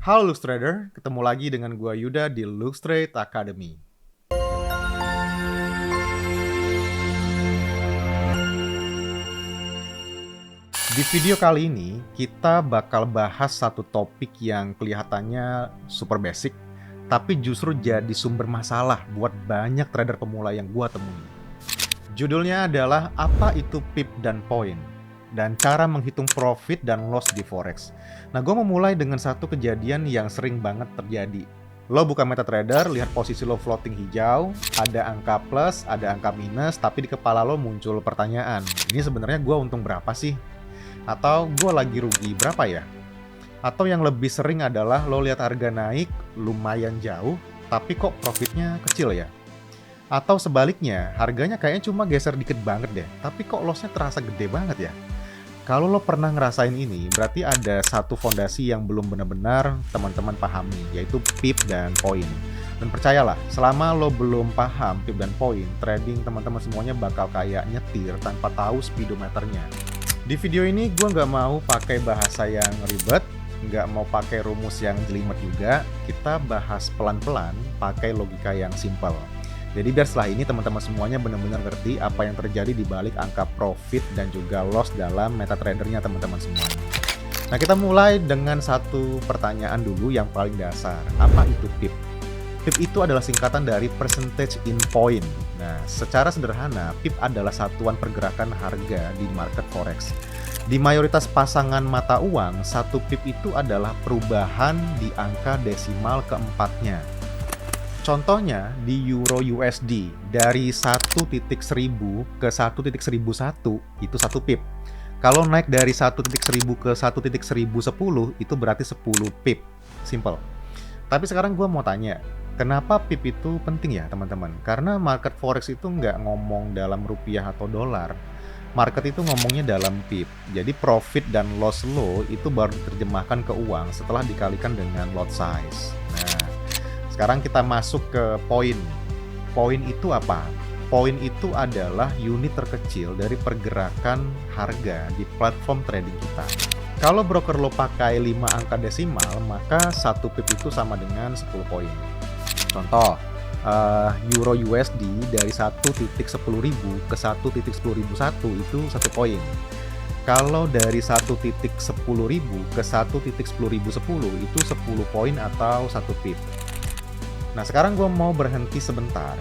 Halo Lux Trader, ketemu lagi dengan gua Yuda di Lux Trade Academy. Di video kali ini, kita bakal bahas satu topik yang kelihatannya super basic, tapi justru jadi sumber masalah buat banyak trader pemula yang gua temui. Judulnya adalah apa itu PIP dan Point, dan cara menghitung profit dan loss di Forex. Nah, gue mau mulai dengan satu kejadian yang sering banget terjadi. Lo buka MetaTrader, lihat posisi lo floating hijau, ada angka plus, ada angka minus, tapi di kepala lo muncul pertanyaan, ini sebenarnya gue untung berapa sih? Atau gue lagi rugi berapa ya? Atau yang lebih sering adalah lo lihat harga naik lumayan jauh, tapi kok profitnya kecil ya? Atau sebaliknya, harganya kayaknya cuma geser dikit banget deh, tapi kok lossnya terasa gede banget ya? Kalau lo pernah ngerasain ini, berarti ada satu fondasi yang belum benar-benar teman-teman pahami, yaitu PIP dan Point. Dan percayalah, selama lo belum paham PIP dan Point, trading teman-teman semuanya bakal kayak nyetir tanpa tahu speedometernya. Di video ini gue nggak mau pakai bahasa yang ribet, nggak mau pakai rumus yang jelimet juga, kita bahas pelan-pelan pakai logika yang simple. Jadi biar setelah ini teman-teman semuanya benar-benar ngerti apa yang terjadi di balik angka profit dan juga loss dalam MetaTrader-nya teman-teman semuanya. Nah, kita mulai dengan satu pertanyaan dulu yang paling dasar. Apa itu PIP? PIP itu adalah singkatan dari percentage in point. Nah, secara sederhana, PIP adalah satuan pergerakan harga di market forex. Di mayoritas pasangan mata uang, satu PIP itu adalah perubahan di angka desimal keempatnya. Contohnya di Euro USD dari 1.1000 ke 1.1001 itu 1 pip. Kalau naik dari 1.1000 ke 1.1010 itu berarti 10 pip. Simple. Tapi sekarang gue mau tanya, kenapa pip itu penting ya teman-teman? Karena market forex itu nggak ngomong dalam rupiah atau dolar. Market itu ngomongnya dalam pip. Jadi profit dan loss lo itu baru diterjemahkan ke uang setelah dikalikan dengan lot size. Nah, sekarang kita masuk ke poin. Poin itu apa? Poin itu adalah unit terkecil dari pergerakan harga di platform trading kita. Kalau broker lo pakai 5 angka desimal, maka 1 pip itu sama dengan 10 poin. Contoh, Euro USD dari 1.10.000 ke 1.10.001 itu 1 poin. Kalau dari 1.10.000 ke 1.10.010 itu 10 poin atau 1 pip. Nah, sekarang gue mau berhenti sebentar.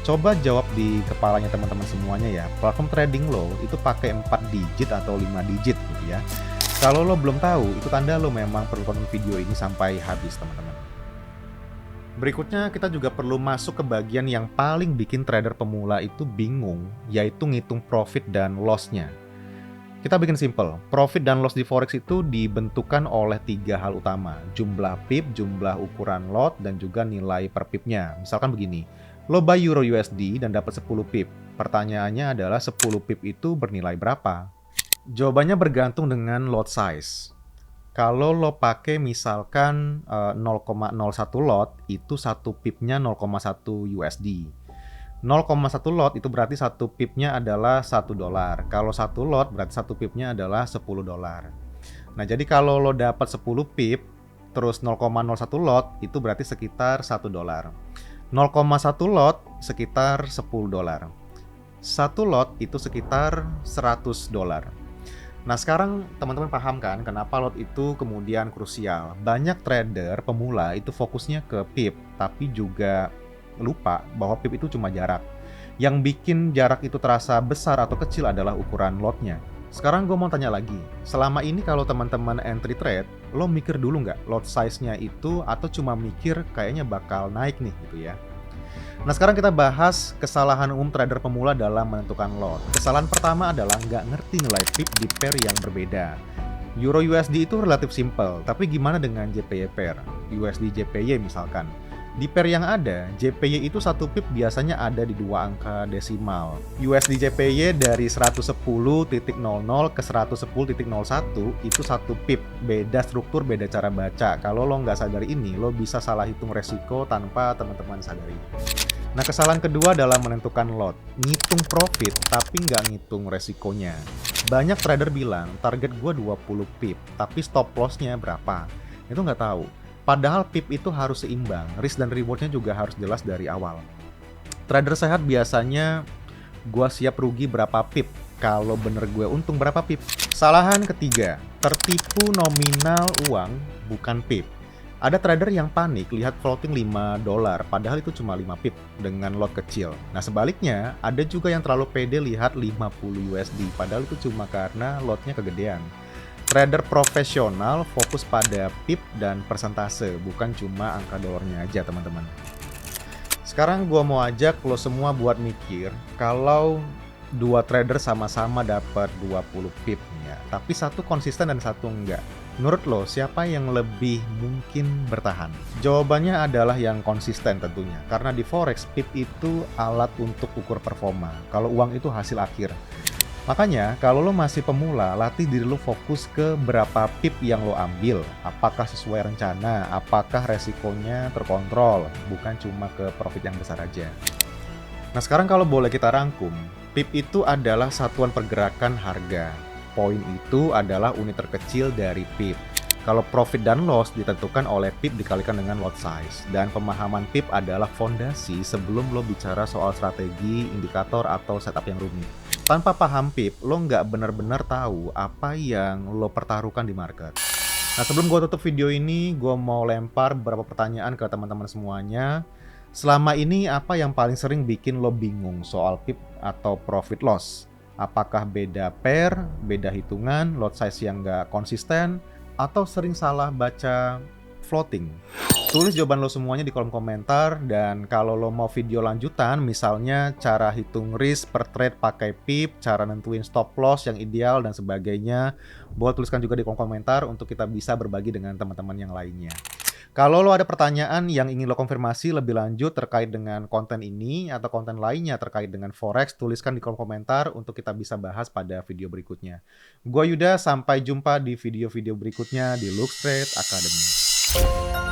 Coba jawab di kepalanya teman-teman semuanya ya. Platform trading lo itu pakai 4 digit atau 5 digit gitu ya. Kalau lo belum tahu, itu tanda lo memang perlu tonton video ini sampai habis teman-teman. Berikutnya kita juga perlu masuk ke bagian yang paling bikin trader pemula itu bingung, yaitu ngitung profit dan loss-nya. Kita bikin simple, profit dan loss di forex itu dibentukan oleh 3 hal utama, jumlah pip, jumlah ukuran lot, dan juga nilai per pipnya. Misalkan begini, lo buy Euro USD dan dapat 10 pip. Pertanyaannya adalah 10 pip itu bernilai berapa? Jawabannya bergantung dengan lot size. Kalau lo pakai misalkan 0,01 lot, itu 1 pipnya 0,1 USD. 0,1 lot itu berarti 1 pipnya adalah $1. Kalau 1 lot berarti 1 pipnya adalah $10. Nah, jadi kalau lo dapat 10 pip terus 0,01 lot itu berarti sekitar $1. 0,1 lot sekitar $10. 1 lot itu sekitar $100. Nah, sekarang teman-teman paham kan kenapa lot itu kemudian krusial. Banyak trader pemula itu fokusnya ke pip, tapi juga lupa bahwa pip itu cuma jarak. Yang bikin jarak itu terasa besar atau kecil adalah ukuran lotnya. Sekarang gue mau tanya lagi, selama ini kalau teman-teman entry trade, lo mikir dulu nggak lot size-nya itu atau cuma mikir kayaknya bakal naik nih gitu ya? Nah, sekarang kita bahas kesalahan umum trader pemula dalam menentukan lot. Kesalahan pertama adalah nggak ngerti nilai pip di pair yang berbeda. Euro USD itu relatif simple, tapi gimana dengan JPY pair? USD JPY misalkan. Di pair yang ada, JPY itu 1 pip biasanya ada di 2 angka desimal. USD JPY dari 110.00 ke 110.01 itu 1 pip. Beda struktur, beda cara baca. Kalau lo nggak sadar ini, lo bisa salah hitung resiko tanpa teman-teman sadari. Nah, kesalahan kedua dalam menentukan lot. Ngitung profit tapi nggak ngitung resikonya. Banyak trader bilang, target gue 20 pip, tapi stop loss-nya berapa? Itu nggak tahu. Padahal PIP itu harus seimbang, risk dan rewardnya juga harus jelas dari awal. Trader sehat biasanya gua siap rugi berapa pip, kalau bener gue untung berapa pip. Kesalahan ketiga, tertipu nominal uang bukan pip. Ada trader yang panik lihat floating $5, padahal itu cuma 5 pip dengan lot kecil. Nah sebaliknya, ada juga yang terlalu pede lihat 50 USD, padahal itu cuma karena lotnya kegedean. Trader profesional fokus pada pip dan persentase, bukan cuma angka dolarnya aja teman-teman. Sekarang gua mau ajak lo semua buat mikir, kalau dua trader sama-sama dapat 20 pip ya, tapi satu konsisten dan satu enggak. Menurut lo, siapa yang lebih mungkin bertahan? Jawabannya adalah yang konsisten tentunya, karena di forex pip itu alat untuk ukur performa, kalau uang itu hasil akhir. Makanya, kalau lo masih pemula, latih diri lo fokus ke berapa pip yang lo ambil. Apakah sesuai rencana, apakah resikonya terkontrol, bukan cuma ke profit yang besar aja. Nah sekarang kalau boleh kita rangkum, pip itu adalah satuan pergerakan harga. Poin itu adalah unit terkecil dari pip. Kalau profit dan loss ditentukan oleh pip dikalikan dengan lot size. Dan pemahaman pip adalah fondasi sebelum lo bicara soal strategi, indikator, atau setup yang rumit. Tanpa paham pip, lo nggak benar-benar tahu apa yang lo pertaruhkan di market. Nah sebelum gue tutup video ini, gue mau lempar beberapa pertanyaan ke teman-teman semuanya. Selama ini apa yang paling sering bikin lo bingung soal pip atau profit loss? Apakah beda pair, beda hitungan, lot size yang nggak konsisten, atau sering salah baca floating? Tulis jawaban lo semuanya di kolom komentar, dan kalau lo mau video lanjutan, misalnya cara hitung risk per trade pakai pip, cara nentuin stop loss yang ideal, dan sebagainya, boleh tuliskan juga di kolom komentar untuk kita bisa berbagi dengan teman-teman yang lainnya. Kalau lo ada pertanyaan yang ingin lo konfirmasi lebih lanjut terkait dengan konten ini atau konten lainnya terkait dengan forex, tuliskan di kolom komentar untuk kita bisa bahas pada video berikutnya. Gua Yuda, sampai jumpa di video-video berikutnya di Lux Trade Academy.